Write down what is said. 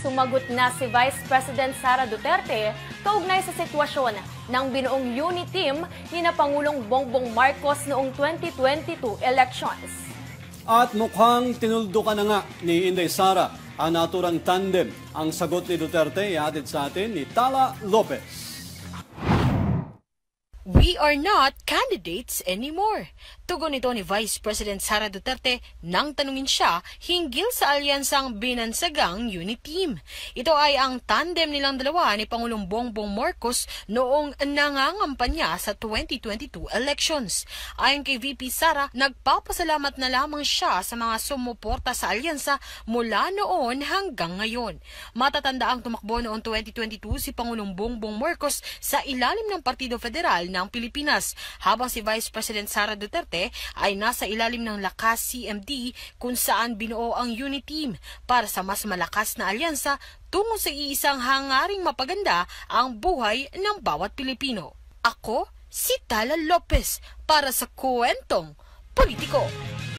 Sumagot na si Vice President Sara Duterte kaugnay sa sitwasyon ng binuong unit team ni na Pangulong Bongbong Marcos noong 2022 elections. At mukhang tinuldukan na nga ni Inday Sara ang naturang tandem. Ang sagot ni Duterte ihatid sa atin ni Tala Lopez. We are not candidates anymore. Tugon ito ni Vice President Sara Duterte nang tanungin siya hinggil sa alyansang binansagang unit team. Ito ay ang tandem nilang dalawa ni Pangulong Bongbong Marcos noong nangangampanya sa 2022 elections. Ayon kay VP Sara, nagpapasalamat na lamang siya sa mga sumuporta sa alyansa mula noon hanggang ngayon. Matatanda ang tumakbo noong 2022 si Pangulong Bongbong Marcos sa ilalim ng Partido Federal ng Pilipinas, habang si Vice President Sara Duterte ay nasa ilalim ng Lakas CMD kung saan binuo ang unit team para sa mas malakas na alyansa tungo sa iisang hangaring mapaganda ang buhay ng bawat Pilipino. Ako, si Tala Lopez para sa Kwentong Politiko.